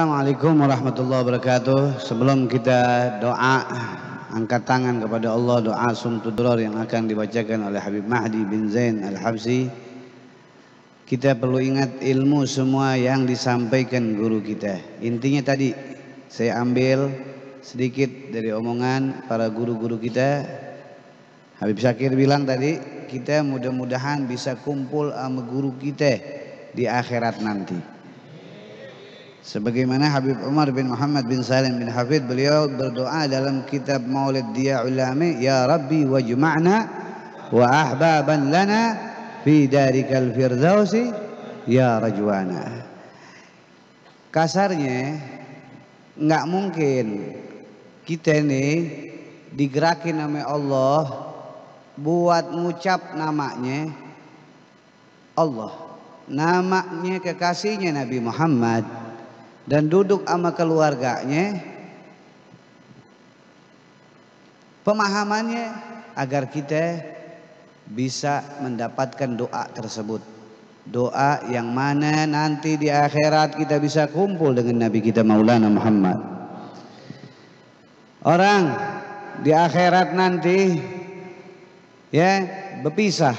Assalamualaikum warahmatullahi wabarakatuh. Sebelum kita doa angkat tangan kepada Allah, doa sumtudror yang akan dibacakan oleh Habib Mahdi bin Zain Al-Habsyi, kita perlu ingat ilmu semua yang disampaikan guru kita. Intinya tadi saya ambil sedikit dari omongan para guru-guru kita. Habib Syakir bilang tadi, kita mudah-mudahan bisa kumpul sama guru kita di akhirat nanti. Sebagaimana Habib Umar bin Muhammad bin Salim bin Hafid, beliau berdoa dalam kitab Maulid dia ulami, ya Rabbi wajma'na wa ahbaban lana fi darikal firdausi ya rajwana. Kasarnya nggak mungkin kita nih digerakin sama Allah buat ngucap namanya Allah, namanya kekasihnya Nabi Muhammad, dan duduk sama keluarganya, pemahamannya agar kita bisa mendapatkan doa tersebut, doa yang mana nanti di akhirat kita bisa kumpul dengan Nabi kita Maulana Muhammad. Orang di akhirat nanti ya berpisah,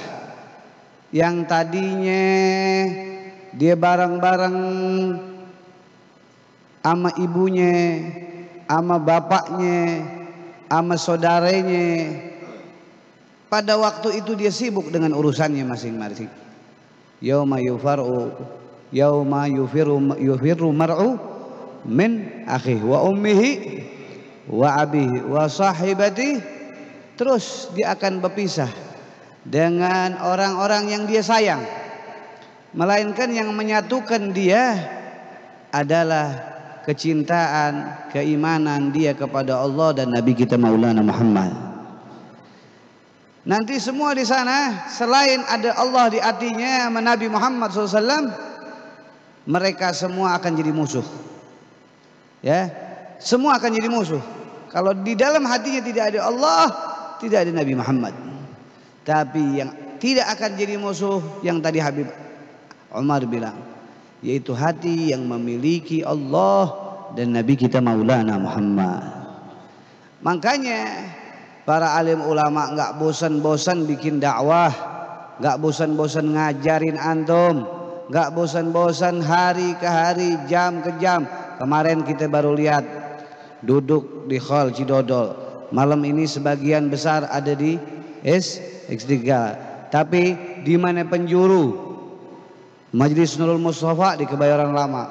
yang tadinya dia bareng-bareng ama ibunya, ama bapaknya, ama saudaranya, pada waktu itu dia sibuk dengan urusannya masing-masing. Yauma yufiru mar'u min akhihi wa ummihi wa abihi wa sahibati. Terus dia akan berpisah dengan orang-orang yang dia sayang, melainkan yang menyatukan dia adalah kecintaan, keimanan dia kepada Allah dan Nabi kita Maulana Muhammad. Nanti semua di sana selain ada Allah di hatinya sama Nabi Muhammad SAW, mereka semua akan jadi musuh. Ya, semua akan jadi musuh. Kalau di dalam hatinya tidak ada Allah, tidak ada Nabi Muhammad. Tapi yang tidak akan jadi musuh yang tadi Habib Umar bilang, yaitu hati yang memiliki Allah dan Nabi kita Maulana Muhammad. Makanya para alim ulama nggak bosan-bosan bikin dakwah, nggak bosan-bosan ngajarin antum, nggak bosan-bosan hari ke hari, jam ke jam. Kemarin kita baru lihat duduk di Hall Cidodol. Malam ini sebagian besar ada di X3. Tapi di mana penjuru? Majelis Nurul Mustafa di Kebayoran Lama.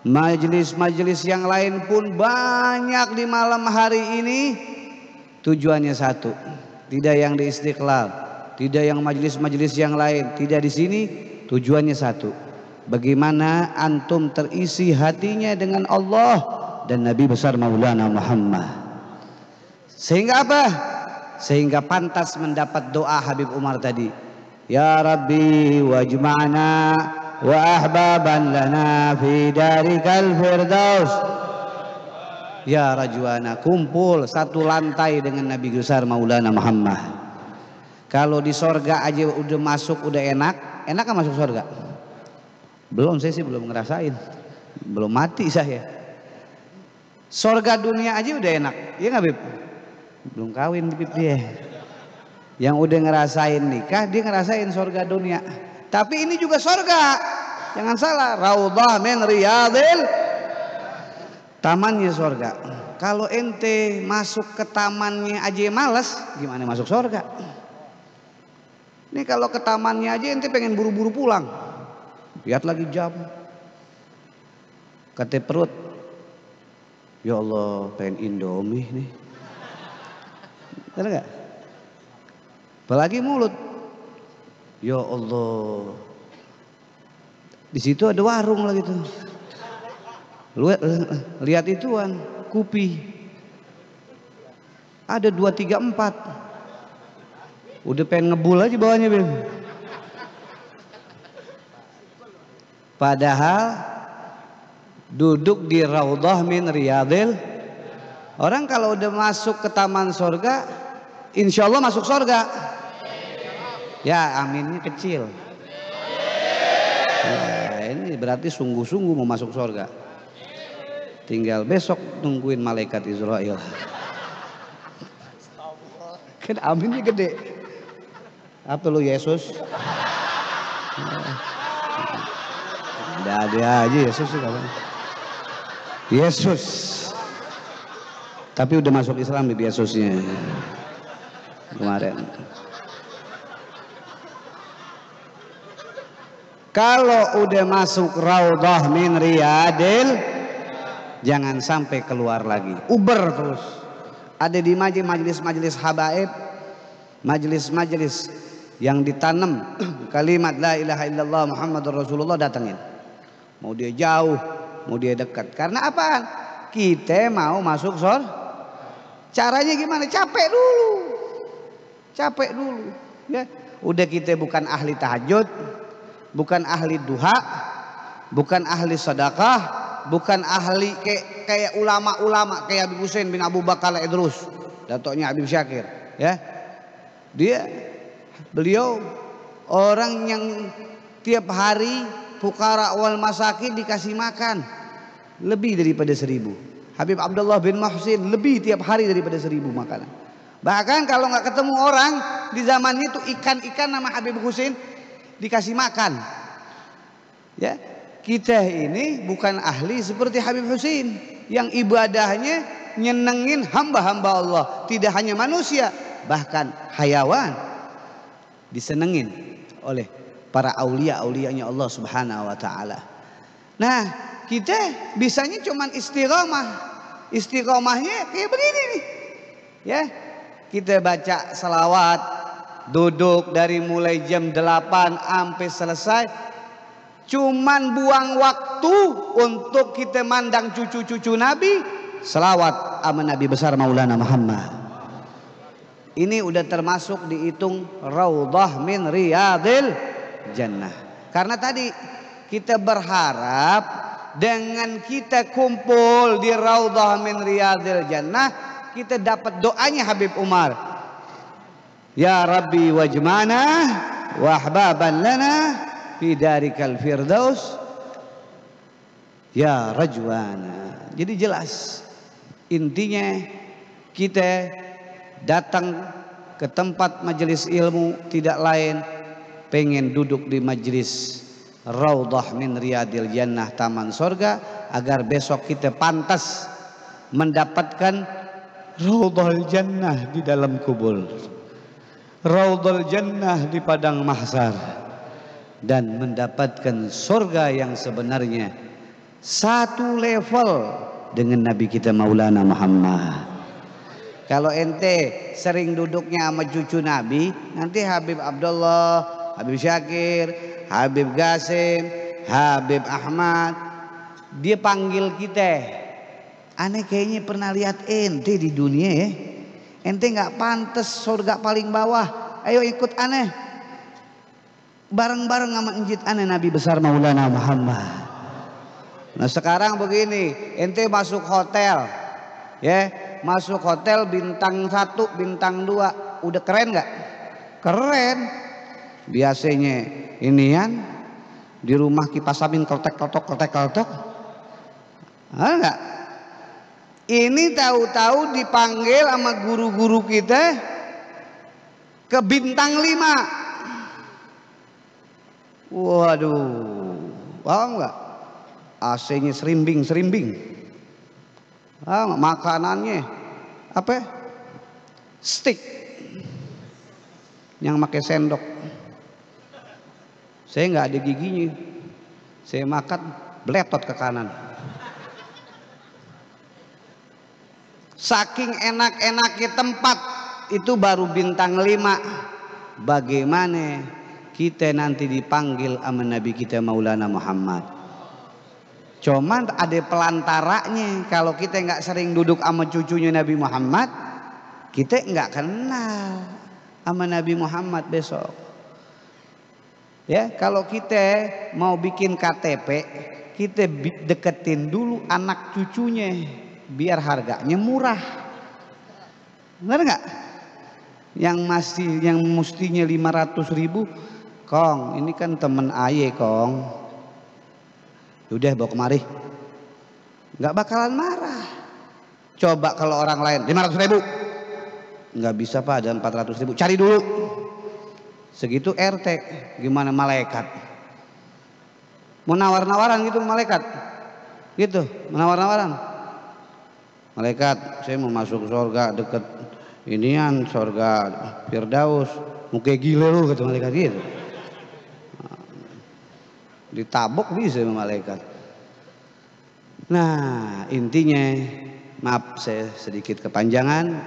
Majelis-majelis yang lain pun banyak di malam hari ini. Tujuannya satu, tidak yang di Istiqlal, tidak yang majelis-majelis yang lain, tidak di sini. Tujuannya satu, bagaimana antum terisi hatinya dengan Allah dan Nabi besar Maulana Muhammad. Sehingga apa? Sehingga pantas mendapat doa Habib Umar tadi. Ya Rabbi wajma'na wa ahbaban lana fi darikal firdaus ya rajwana. Kumpul satu lantai dengan Nabi besar Maulana Muhammad. Kalau di sorga aja udah masuk udah enak. Enak kan masuk sorga? Belum, saya sih belum ngerasain, belum mati saya. Sorga dunia aja udah enak, ya nggak Bib? Belum kawin Bib dia. Yang udah ngerasain nikah, dia ngerasain sorga dunia. Tapi ini juga sorga, jangan salah. Raudhah min riyadil, tamannya sorga. Kalau ente masuk ke tamannya aja males, gimana masuk sorga? Ini kalau ke tamannya aja ente pengen buru-buru pulang, lihat lagi jam, kata perut, ya Allah pengen Indomie nih, bener gak? Apalagi mulut, ya Allah, di situ ada warung lagi tuh. Lihat ituan, Kupi, ada 2, 3, 4. Udah pengen ngebul aja bawahnya Bim. Padahal duduk di Raudhah min Riyadil. Orang kalau udah masuk ke taman sorga, insya Allah masuk sorga. Ya aminnya kecil. Nah, ini berarti sungguh-sungguh mau masuk surga. tinggal besok nungguin malaikat Israel. Kan aminnya gede. Apa lu Yesus? Udah ada aja Yesus sih kawan. Yesus. Tapi udah masuk Islam nih Yesusnya. Kemarin. Kalau udah masuk Raudhah min Riyadil, jangan sampai keluar lagi. Uber terus. Ada di majelis-majelis habaib, majelis-majelis yang ditanam kalimat la ilaha illallah Muhammadur Rasulullah, datangin. Mau dia jauh, mau dia dekat. Karena apaan? Kita mau masuk surga. Caranya gimana? Capek dulu. Capek dulu. Ya, udah kita bukan ahli tahajud, bukan ahli duha, bukan ahli sedekah, bukan ahli kayak ulama-ulama kayak Habib Hussein bin Abu Bakar Idrus, datuknya Habib Syakir, ya. Beliau orang yang tiap hari fuqara wal masakin dikasih makan lebih daripada 1000. Habib Abdullah bin Muhsin lebih tiap hari daripada 1000 makanan. Bahkan kalau nggak ketemu orang di zaman itu, ikan-ikan nama Habib Hussein dikasih makan. Ya, kita ini bukan ahli seperti Habib Hussein yang ibadahnya nyenengin hamba-hamba Allah, tidak hanya manusia, bahkan hayawan disenengin oleh para aulia-aulianya Allah Subhanahu wa taala. Nah, kita bisanya cuman istiqomah. Istiqomahnya kayak begini nih. Ya, kita baca salawat, duduk dari mulai jam 8 sampai selesai, cuman buang waktu untuk kita mandang cucu-cucu Nabi, selawat sama Nabi besar Maulana Muhammad. Ini udah termasuk dihitung Raudhah min Riyadil Jannah. Karena tadi kita berharap dengan kita kumpul di Raudhah min Riyadil Jannah, kita dapat doanya Habib Umar. Ya Rabbi wajmana wa ahbaban lana fi darikal firdaus ya rajwana. Jadi jelas intinya kita datang ke tempat majelis ilmu tidak lain pengen duduk di majelis Raudhah min Riyadil Jannah, taman sorga, agar besok kita pantas mendapatkan Raudhal Jannah di dalam kubur, Raudhal Jannah di padang mahsyar, dan mendapatkan surga yang sebenarnya satu level dengan Nabi kita Maulana Muhammad. Kalau ente sering duduknya sama cucu Nabi, nanti Habib Abdullah, Habib Syakir, Habib Qasim, Habib Ahmad, dia panggil kita. Aneh kayaknya pernah lihat ente di dunia ya. Ente nggak pantas surga paling bawah. Ayo ikut aneh. Bareng-bareng sama njit aneh Nabi besar Maulana Muhammad. Nah sekarang begini, ente masuk hotel, ya. Masuk hotel bintang 1, bintang 2, udah keren nggak? Keren. Biasanya inian di rumah kipas angin kotek-kotok. Enggak. Ini tahu-tahu dipanggil sama guru-guru kita ke bintang 5. Waduh, paham nggak? AC-nya serimbing. Makanannya apa? Stick yang pakai sendok. Saya nggak ada giginya, saya makan beletot ke kanan. Saking enak-enaknya tempat itu baru bintang 5. Bagaimana kita nanti dipanggil sama Nabi kita Maulana Muhammad? Cuman ada pelantaranya. Kalau kita nggak sering duduk sama cucunya Nabi Muhammad, kita nggak kenal sama Nabi Muhammad besok. Ya, kalau kita mau bikin KTP, kita deketin dulu anak cucunya biar harganya murah. Benar nggak? Yang mestinya 500.000, Kong, ini kan temen aye Kong. Udah bawa kemari. nggak bakalan marah. Coba kalau orang lain 500.000, nggak bisa Pak, ada 400.000, cari dulu. Segitu RT, gimana malaikat? Mau nawar-nawaran gitu malaikat, gitu, menawar-nawaran. Malaikat, saya mau masuk surga deket inian, surga Firdaus. Mau kayak gila lu, kata malaikat gitu. Ditabok bisa sama malaikat. Nah intinya, maaf saya sedikit kepanjangan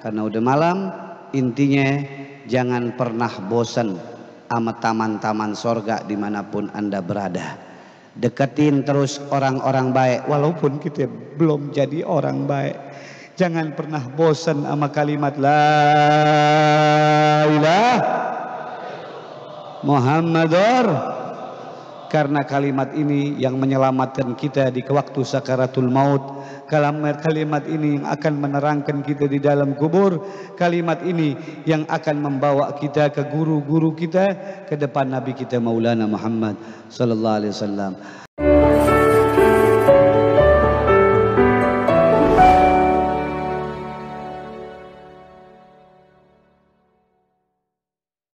karena udah malam. Intinya jangan pernah bosan sama taman-taman sorga dimanapun Anda berada. Deketin terus orang-orang baik walaupun kita belum jadi orang baik. Jangan pernah bosan sama kalimat la ilaha Muhammadur, karena kalimat ini yang menyelamatkan kita di waktu sakaratul maut. Kalimat ini yang akan menerangkan kita di dalam kubur. Kalimat ini yang akan membawa kita ke guru-guru kita, ke depan Nabi kita Maulana Muhammad sallallahu alaihi wasallam.